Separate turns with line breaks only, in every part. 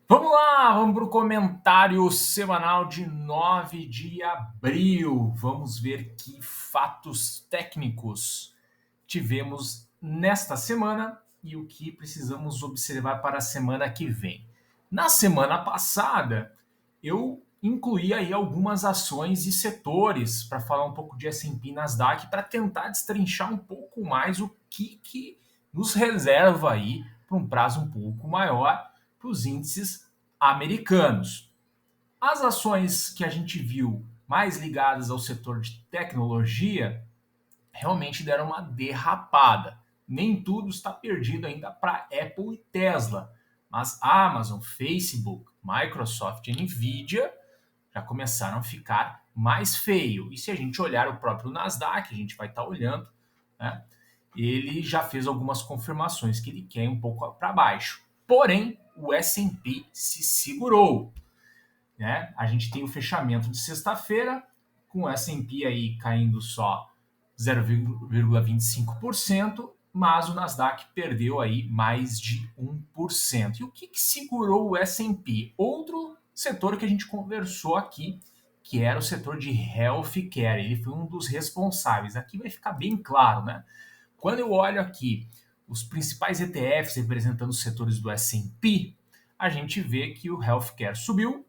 Vamos lá, vamos para o comentário semanal de 9 de abril. Vamos ver que fatos técnicos tivemos nesta semana e o que precisamos observar para a semana que vem. Na semana passada, eu incluí aí algumas ações e setores para falar um pouco de S&P e Nasdaq para tentar destrinchar um pouco mais o que nos reserva aí para um prazo um pouco maior para os índices americanos. As ações que a gente viu mais ligadas ao setor de tecnologia realmente deram uma derrapada. Nem tudo está perdido ainda para Apple e Tesla, mas Amazon, Facebook, Microsoft e Nvidia já começaram a ficar mais feio. E se a gente olhar o próprio Nasdaq, a gente vai estar olhando, né? Ele já fez algumas confirmações que ele quer ir um pouco para baixo. Porém, o S&P se segurou, né? A gente tem o fechamento de sexta-feira com o S&P aí caindo só 0,25%, mas o Nasdaq perdeu aí mais de 1%. E o que segurou o S&P? Outro setor que a gente conversou aqui, que era o setor de healthcare. Ele foi um dos responsáveis. Aqui vai ficar bem claro, né? Quando eu olho aqui os principais ETFs representando os setores do S&P, a gente vê que o healthcare subiu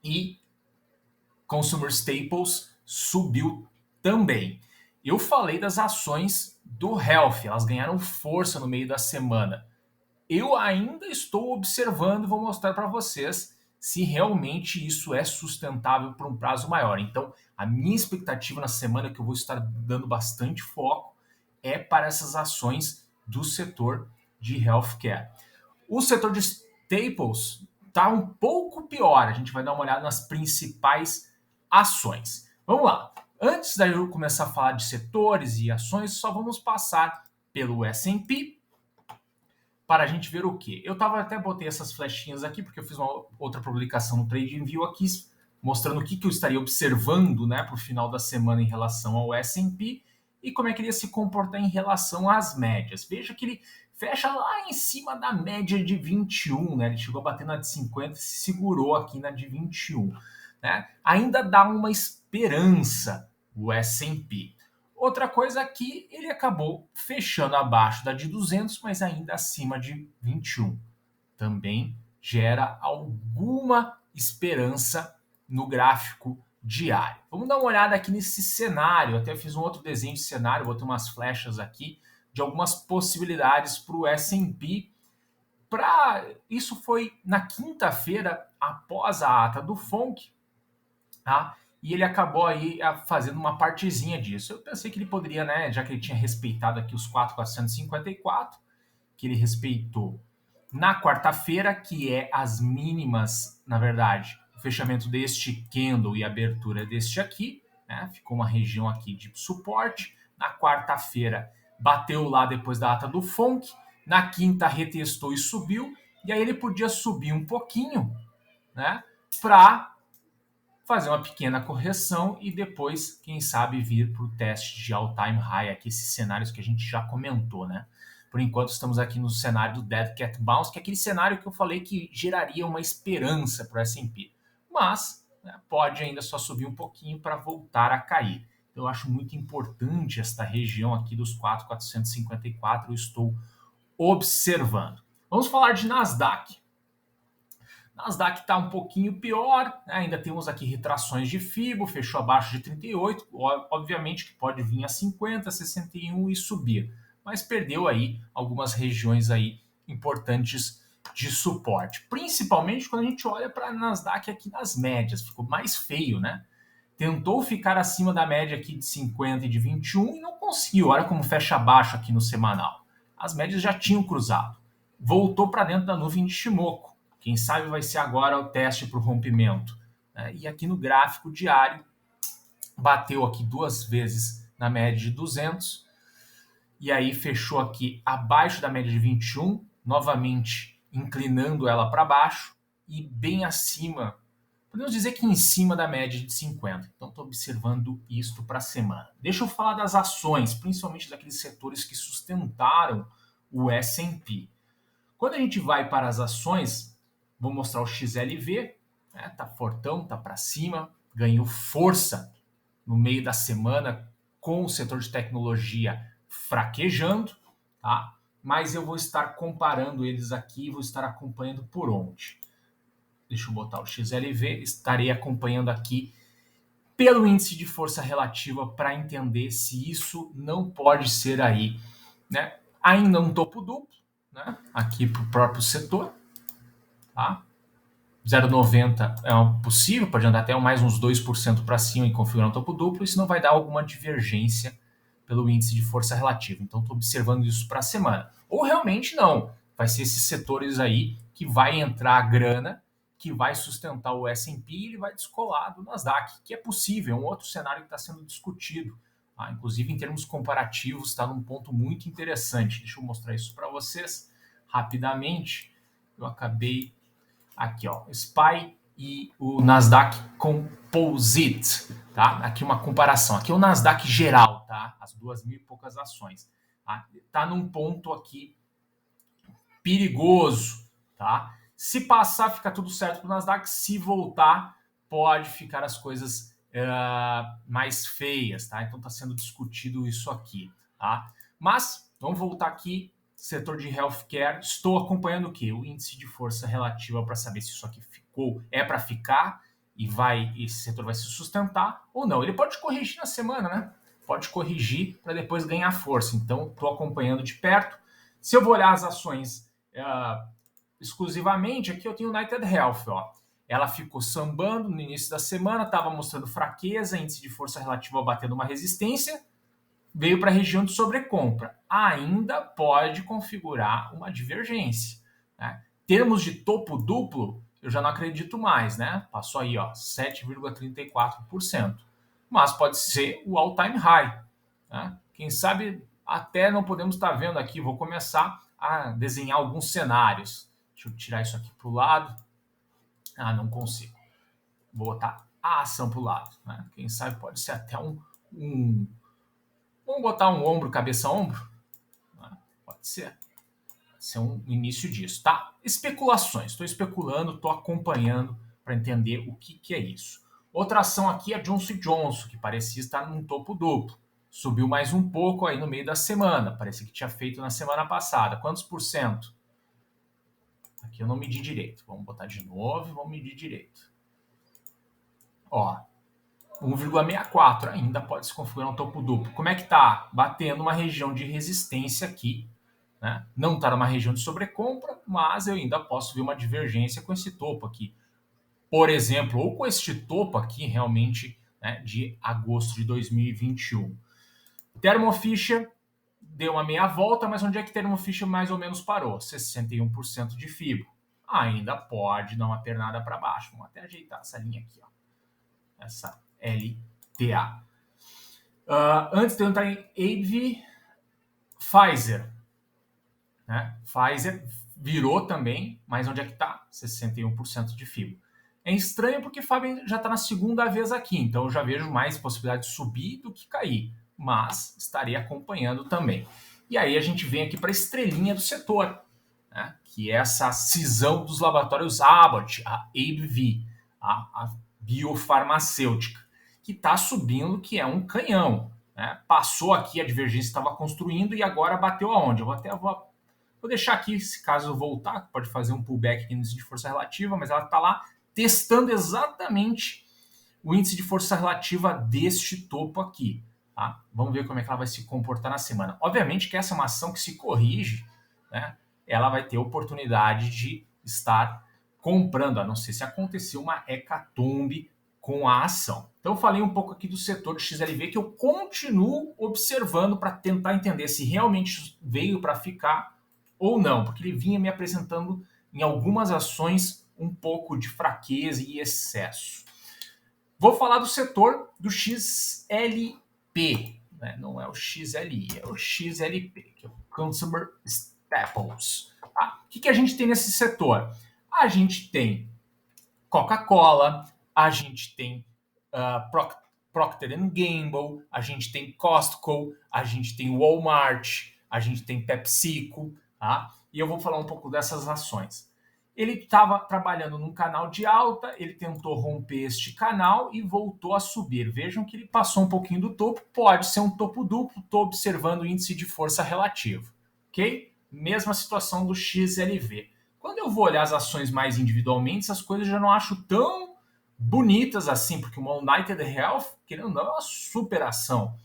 e Consumer Staples subiu também. Eu falei das ações do Health, elas ganharam força no meio da semana. Eu ainda estou observando e vou mostrar para vocês se realmente isso é sustentável por um prazo maior. Então, a minha expectativa na semana que eu vou estar dando bastante foco é para essas ações do setor de healthcare. O setor de staples está um pouco pior. A gente vai dar uma olhada nas principais ações. Vamos lá. Antes da eu começar a falar de setores e ações, só vamos passar pelo S&P para a gente ver o que. Eu até botei essas flechinhas aqui porque eu fiz uma outra publicação no TradingView aqui mostrando o que eu estaria observando, né, para o final da semana em relação ao S&P e como é que ele ia se comportar em relação às médias. Veja que ele fecha lá em cima da média de 21, né? Ele chegou a bater na de 50 e se segurou aqui na de 21, né? Ainda dá uma esperança o S&P. Outra coisa aqui, ele acabou fechando abaixo da de 200, mas ainda acima de 21. Também gera alguma esperança no gráfico diário. Vamos dar uma olhada aqui nesse cenário. Até fiz um outro desenho de cenário, botei umas flechas aqui de algumas possibilidades para o S&P. Isso foi na quinta-feira, após a ata do FONC, tá? E ele acabou aí fazendo uma partezinha disso. Eu pensei que ele poderia, né, já que ele tinha respeitado aqui os 4,454, que ele respeitou na quarta-feira, que é as mínimas, na verdade, o fechamento deste candle e a abertura deste aqui, né? Ficou uma região aqui de suporte. Na quarta-feira bateu lá depois da ata do FONC, na quinta retestou e subiu, e aí ele podia subir um pouquinho, né, para fazer uma pequena correção e depois, quem sabe, vir para o teste de all-time high, aqui esses cenários que a gente já comentou, né? Por enquanto, estamos aqui no cenário do Dead Cat Bounce, que é aquele cenário que eu falei que geraria uma esperança para o S&P. Mas, né, pode ainda só subir um pouquinho para voltar a cair. Então, eu acho muito importante esta região aqui dos 4,454, eu estou observando. Vamos falar de Nasdaq. Nasdaq está um pouquinho pior, né? Ainda temos aqui retrações de FIBO, fechou abaixo de 38, obviamente que pode vir a 50, 61 e subir, mas perdeu aí algumas regiões aí importantes de suporte, principalmente quando a gente olha para a Nasdaq aqui nas médias, ficou mais feio, né? Tentou ficar acima da média aqui de 50 e de 21 e não conseguiu. Olha como fecha abaixo aqui no semanal. As médias já tinham cruzado. Voltou para dentro da nuvem de Shimoku. Quem sabe vai ser agora o teste para o rompimento. E aqui no gráfico diário, bateu aqui duas vezes na média de 200, e aí fechou aqui abaixo da média de 21, novamente inclinando ela para baixo, e bem acima, podemos dizer que em cima da média de 50. Então estou observando isto para a semana. Deixa eu falar das ações, principalmente daqueles setores que sustentaram o S&P. Quando a gente vai para as ações, Vou mostrar o XLV, né? Tá fortão, tá para cima, ganhou força no meio da semana com o setor de tecnologia fraquejando, tá? Mas eu vou estar comparando eles aqui, vou estar acompanhando por onde? Deixa eu botar o XLV, estarei acompanhando aqui pelo índice de força relativa para entender se isso não pode ser aí, né? Ainda um topo duplo, né? Aqui para o próprio setor, tá? 0,90 é possível, pode andar até mais uns 2% para cima e configurar um topo duplo, isso não vai dar alguma divergência pelo índice de força relativa. Então, estou observando isso para a semana. Ou realmente não, vai ser esses setores aí que vai entrar a grana, que vai sustentar o S&P e ele vai descolar do Nasdaq, que é possível, é um outro cenário que está sendo discutido. Tá? Inclusive, em termos comparativos, está num ponto muito interessante. Deixa eu mostrar isso para vocês rapidamente. Eu acabei aqui, ó, SPY e o Nasdaq Composite, tá? Aqui uma comparação. Aqui é o Nasdaq geral, tá? As 2.000 e poucas ações. Tá num ponto aqui perigoso, tá? Se passar, fica tudo certo para o Nasdaq. Se voltar, pode ficar as coisas mais feias, tá? Então está sendo discutido isso aqui, tá? Mas vamos voltar aqui, setor de healthcare. Estou acompanhando o quê? O índice de força relativa para saber se isso aqui é para ficar e esse setor vai se sustentar ou não. Ele pode corrigir na semana, né? Pode corrigir para depois ganhar força. Então estou acompanhando de perto. Se eu vou olhar as ações exclusivamente, aqui eu tenho United Health, ó. Ela ficou sambando no início da semana, estava mostrando fraqueza, índice de força relativa batendo uma resistência, veio para a região de sobrecompra. Ainda pode configurar uma divergência, né? Termos de topo duplo, eu já não acredito mais, né? Passou aí, ó, 7,34%. Mas pode ser o all-time high, né? Quem sabe até não podemos estar vendo aqui, vou começar a desenhar alguns cenários. Deixa eu tirar isso aqui para o lado. Não consigo. Vou botar a ação para o lado, né? Quem sabe pode ser até vamos botar um ombro, cabeça, ombro? Pode ser. Pode ser um início disso, tá? Especulações. Estou especulando, estou acompanhando para entender o que é isso. Outra ação aqui é a Johnson Johnson, que parecia estar num topo duplo. Subiu mais um pouco aí no meio da semana. Parecia que tinha feito na semana passada. Quantos por cento? Aqui eu não medi direito. Vamos botar de novo e vamos medir direito. Ó, 1,64 ainda pode se configurar um topo duplo. Como é que tá? Batendo uma região de resistência aqui, né? Não está numa região de sobrecompra, mas eu ainda posso ver uma divergência com esse topo aqui. Por exemplo, ou com este topo aqui realmente, né, de agosto de 2021. Thermo Fisher deu uma meia volta, mas onde é que Thermo Fisher mais ou menos parou? 61% de FIBO. Ainda pode dar uma pernada para baixo. Vamos até ajeitar essa linha aqui, ó. Essa LTA. Antes de eu entrar em AbbVie, Pfizer. Né? Pfizer virou também, mas onde é que está? 61% de FIBO. É estranho porque Fábio já está na segunda vez aqui, então eu já vejo mais possibilidade de subir do que cair, mas estarei acompanhando também. E aí a gente vem aqui para a estrelinha do setor, né? Que é essa cisão dos laboratórios Abbott, a AbbVie, a biofarmacêutica, que está subindo, que é um canhão. Né? Passou aqui, a divergência estava construindo e agora bateu aonde? Vou deixar aqui, se caso voltar, pode fazer um pullback aqui no índice de força relativa, mas ela está lá testando exatamente o índice de força relativa deste topo aqui. Tá? Vamos ver como é que ela vai se comportar na semana. Obviamente que essa é uma ação que se corrige, né? Ela vai ter oportunidade de estar comprando, a não ser se acontecer uma hecatombe com a ação. Então, eu falei um pouco aqui do setor de XLV que eu continuo observando para tentar entender se realmente veio para ficar ou não, porque ele vinha me apresentando em algumas ações um pouco de fraqueza e excesso. Vou falar do setor do XLP, né? Não é o XLI, é o XLP, que é o Consumer Staples. Tá? O que a gente tem nesse setor? A gente tem Coca-Cola, a gente tem Procter & Gamble, a gente tem Costco, a gente tem Walmart, a gente tem PepsiCo, tá? E eu vou falar um pouco dessas ações. Ele estava trabalhando num canal de alta, ele tentou romper este canal e voltou a subir. Vejam que ele passou um pouquinho do topo, pode ser um topo duplo, estou observando o índice de força relativo, ok? Mesma situação do XLV. Quando eu vou olhar as ações mais individualmente, essas coisas eu já não acho tão bonitas assim, porque uma United Health, querendo ou não, é uma superação.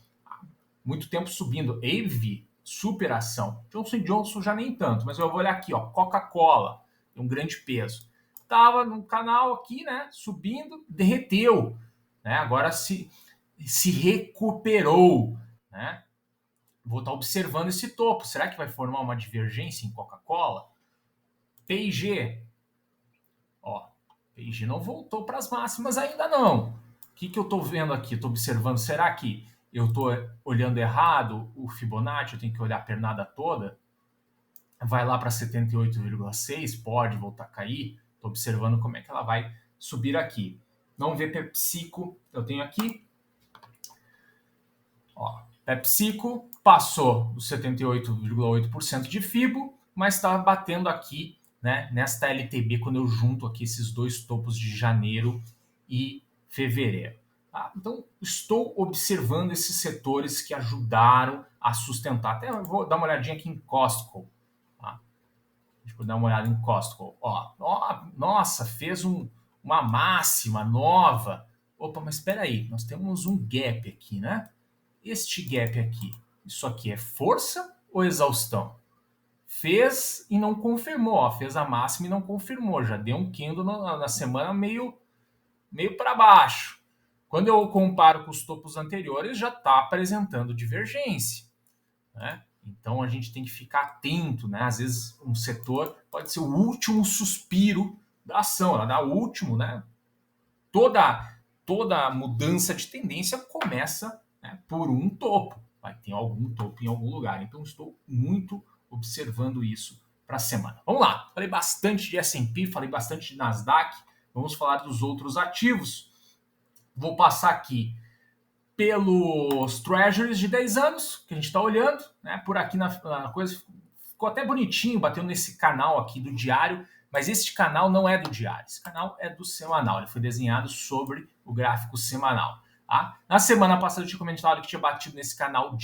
Muito tempo subindo. AV, superação. Johnson Johnson já nem tanto, mas eu vou olhar aqui, ó, Coca-Cola, tem um grande peso. Tava no canal aqui, né, subindo, derreteu, né? Agora se recuperou, né? Vou estar observando esse topo. Será que vai formar uma divergência em Coca-Cola? P&G, ó, P&G não voltou para as máximas ainda não. O que eu estou vendo aqui? Estou observando, será que eu estou olhando errado o Fibonacci? Eu tenho que olhar a pernada toda? Vai lá para 78,6, pode voltar a cair. Estou observando como é que ela vai subir aqui. Vamos ver PepsiCo, eu tenho aqui. Ó, PepsiCo passou dos 78,8% de FIBO, mas está batendo aqui, né, nesta LTB quando eu junto aqui esses dois topos de janeiro e fevereiro. Tá? Então, estou observando esses setores que ajudaram a sustentar. Até eu vou dar uma olhadinha aqui em Costco. Tá? Deixa eu dar uma olhada em Costco. Ó, nossa, fez uma máxima nova. Opa, mas espera aí, nós temos um gap aqui, né? Este gap aqui, isso aqui é força ou exaustão? Fez e não confirmou, ó, fez a máxima e não confirmou, já deu um candle na semana meio para baixo. Quando eu comparo com os topos anteriores, já está apresentando divergência, né? Então a gente tem que ficar atento, né? Às vezes um setor pode ser o último suspiro da ação, ela dá o último, né? Toda mudança de tendência começa, né, por um topo. Vai ter algum topo em algum lugar. Então estou muito observando isso para a semana. Vamos lá. Falei bastante de S&P, falei bastante de Nasdaq. Vamos falar dos outros ativos. Vou passar aqui pelos Treasuries de 10 anos, que a gente está olhando, né? Por aqui na coisa ficou até bonitinho, bateu nesse canal aqui do diário, mas este canal não é do diário, esse canal é do semanal, ele foi desenhado sobre o gráfico semanal. Tá? Na semana passada eu tinha comentado que tinha batido nesse canal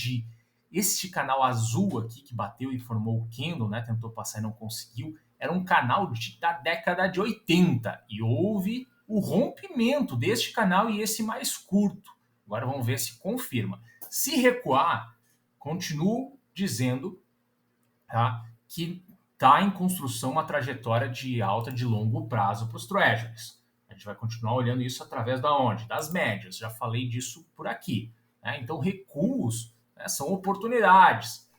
este canal azul aqui, que bateu e formou o candle, né? Tentou passar e não conseguiu, era um canal da década de 80, e houve o rompimento deste canal e esse mais curto. Agora vamos ver se confirma. Se recuar, continuo dizendo, tá, que está em construção uma trajetória de alta de longo prazo para os treasuries. A gente vai continuar olhando isso através da onde? Das médias. Já falei disso por aqui. Né? Então, recuos, né, são oportunidades.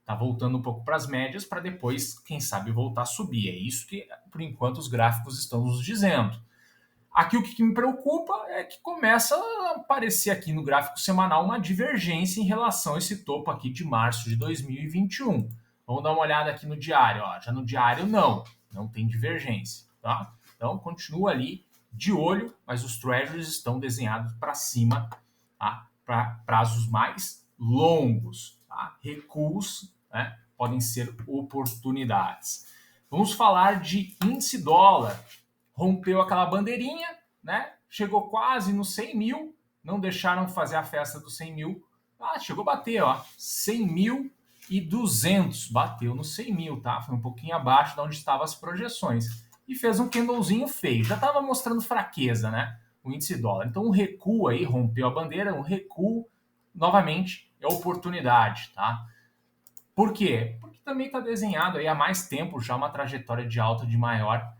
Tá voltando um pouco para as médias para depois, quem sabe, voltar a subir. É isso que, por enquanto, os gráficos estão nos dizendo. Aqui o que me preocupa é que começa a aparecer aqui no gráfico semanal uma divergência em relação a esse topo aqui de março de 2021. Vamos dar uma olhada aqui no diário. Ó. Já no diário não tem divergência. Tá? Então continua ali de olho, mas os treasuries estão desenhados para cima, tá? Para prazos mais longos. Tá? Recuos, né, podem ser oportunidades. Vamos falar de índice dólar. Rompeu aquela bandeirinha, né? Chegou quase nos 100 mil, não deixaram fazer a festa dos 100 mil. Chegou a bater, ó, 100.200, bateu nos 100 mil, tá? Foi um pouquinho abaixo de onde estavam as projeções. E fez um candlezinho feio, já estava mostrando fraqueza, né? O índice dólar. Então um recuo aí, rompeu a bandeira, um recuo, novamente, é oportunidade, tá? Por quê? Porque também está desenhado aí há mais tempo já uma trajetória de alta de maior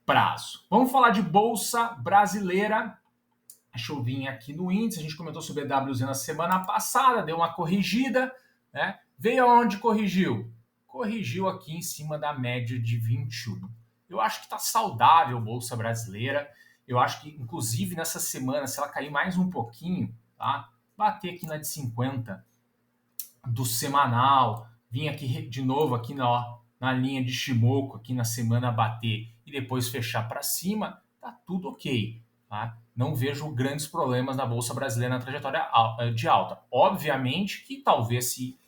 prazo. Vamos falar de Bolsa Brasileira. Deixa eu vir aqui no índice. A gente comentou sobre a EWZ na semana passada, deu uma corrigida, né? Veio aonde corrigiu? Corrigiu aqui em cima da média de 21. Eu acho que está saudável a Bolsa Brasileira. Eu acho que, inclusive, nessa semana, se ela cair mais um pouquinho, tá? Bater aqui na de 50 do semanal, vir aqui de novo aqui na linha de Shimoku, aqui na semana bater e depois fechar para cima, tá tudo ok. Tá? Não vejo grandes problemas na Bolsa Brasileira na trajetória de alta. Obviamente que talvez se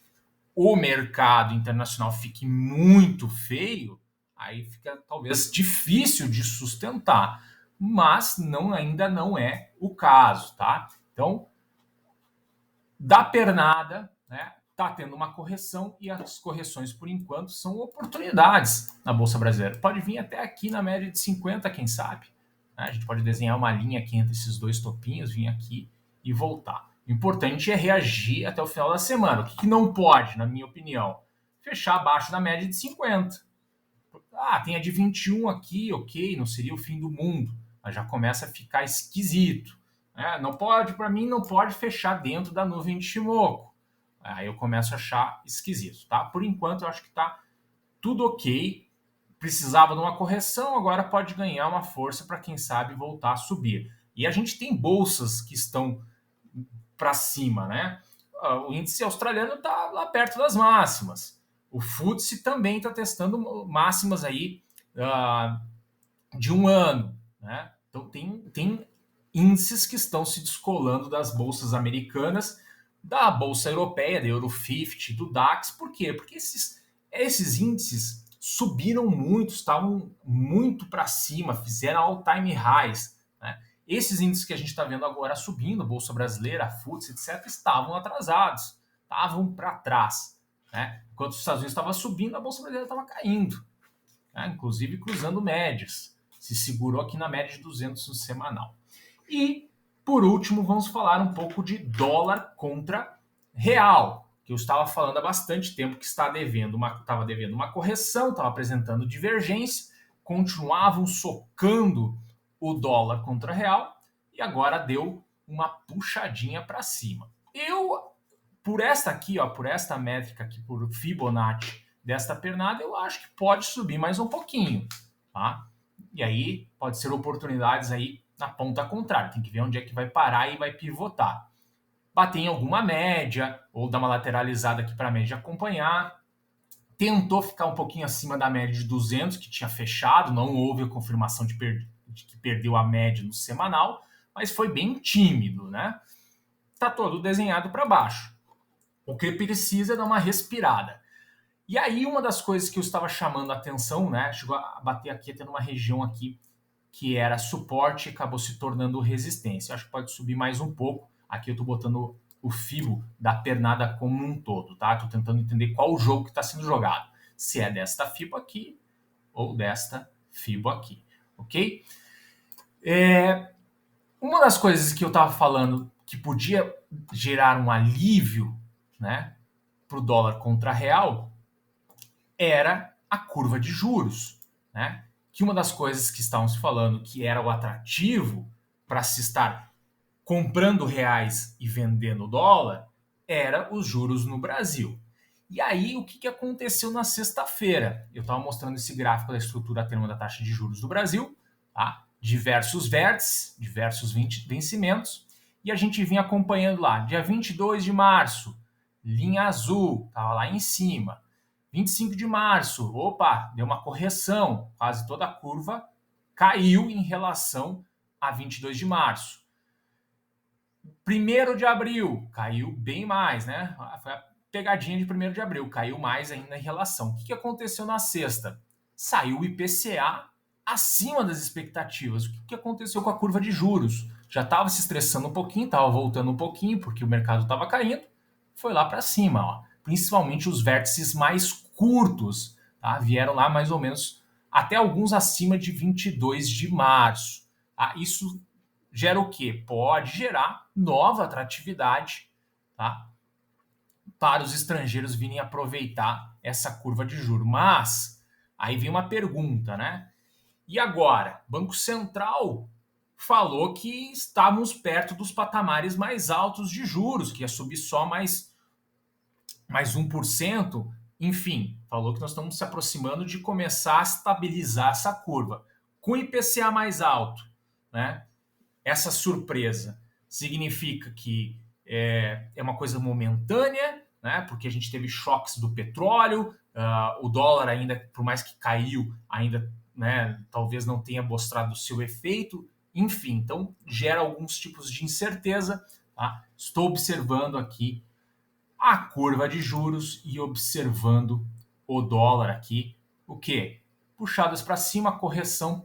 o mercado internacional fique muito feio, aí fica talvez difícil de sustentar, mas ainda não é o caso, tá? Então, da pernada, né? Tá tendo uma correção e as correções, por enquanto, são oportunidades na Bolsa Brasileira. Pode vir até aqui na média de 50, quem sabe. Né? A gente pode desenhar uma linha aqui entre esses dois topinhos, vir aqui e voltar. O importante é reagir até o final da semana. O que não pode, na minha opinião? Fechar abaixo da média de 50. Tem a de 21 aqui, ok, não seria o fim do mundo, mas já começa a ficar esquisito. Não pode, para mim, não pode fechar dentro da nuvem de Shimoku. Aí eu começo a achar esquisito, tá? Por enquanto, eu acho que tá tudo ok. Precisava de uma correção, agora pode ganhar uma força para, quem sabe, voltar a subir. E a gente tem bolsas que estão para cima, né? O índice australiano está lá perto das máximas. O FTSE também está testando máximas aí de um ano, né? Então tem índices que estão se descolando das bolsas americanas, da bolsa europeia, da Euro50, do DAX. Por quê? Porque esses índices subiram muito, estavam muito para cima, fizeram all-time highs, né? Esses índices que a gente está vendo agora subindo, Bolsa Brasileira, FTSE, etc., estavam atrasados, estavam para trás, né? Enquanto os Estados Unidos estavam subindo, a Bolsa Brasileira estava caindo, né? Inclusive cruzando médias. Se segurou aqui na média de 200 no semanal. E, por último, vamos falar um pouco de dólar contra real, que eu estava falando há bastante tempo que estava devendo uma correção, estava apresentando divergência, continuavam socando o dólar contra real e agora deu uma puxadinha para cima. Por esta métrica aqui, por Fibonacci desta pernada, eu acho que pode subir mais um pouquinho, tá? E aí pode ser oportunidades aí na ponta contrária. Tem que ver onde é que vai parar e vai pivotar. Bater em alguma média ou dar uma lateralizada aqui para a média acompanhar. Tentou ficar um pouquinho acima da média de 200 que tinha fechado, não houve a confirmação de que perdeu a média no semanal, mas foi bem tímido, né? Tá todo desenhado para baixo. O que precisa é dar uma respirada. E aí, uma das coisas que eu estava chamando a atenção, né? Chegou a bater aqui, tendo uma região aqui que era suporte e acabou se tornando resistência. Acho que pode subir mais um pouco. Aqui eu estou botando o fibo da pernada como um todo, tá? Estou tentando entender qual o jogo que está sendo jogado. Se é desta fibo aqui ou desta fibo aqui, ok? Uma das coisas que eu estava falando que podia gerar um alívio, né, para o dólar contra real, era a curva de juros, né? Que uma das coisas que estavam se falando que era o atrativo para se estar comprando reais e vendendo dólar era os juros no Brasil. E aí, o que aconteceu na sexta-feira? Eu estava mostrando esse gráfico da estrutura termo da taxa de juros do Brasil, tá? Diversos vértices, diversos vencimentos, e a gente vinha acompanhando lá, dia 22 de março, linha azul, estava lá em cima. 25 de março, opa, deu uma correção, quase toda a curva caiu em relação a 22 de março. 1º de abril, caiu bem mais, né? Foi a pegadinha de 1º de abril, caiu mais ainda em relação. O que aconteceu na sexta? Saiu o IPCA acima das expectativas. O que aconteceu com a curva de juros? Já estava se estressando um pouquinho, estava voltando um pouquinho, porque o mercado estava caindo, foi lá para cima, ó. Principalmente os vértices mais curtos, tá? Vieram lá mais ou menos até alguns acima de 22 de março. Tá? Isso gera o quê? Pode gerar nova atratividade, tá? Para os estrangeiros virem aproveitar essa curva de juros. Mas aí vem uma pergunta, né? E agora? Banco Central falou que estávamos perto dos patamares mais altos de juros, que ia subir só mais 1%, enfim, falou que nós estamos se aproximando de começar a estabilizar essa curva. Com IPCA mais alto, né? Essa surpresa significa que é uma coisa momentânea, né? Porque a gente teve choques do petróleo, o dólar ainda, por mais que caiu, ainda, né, talvez não tenha mostrado o seu efeito, enfim, então gera alguns tipos de incerteza. Tá? Estou observando aqui a curva de juros e observando o dólar aqui. O quê? puxadas para cima, a correção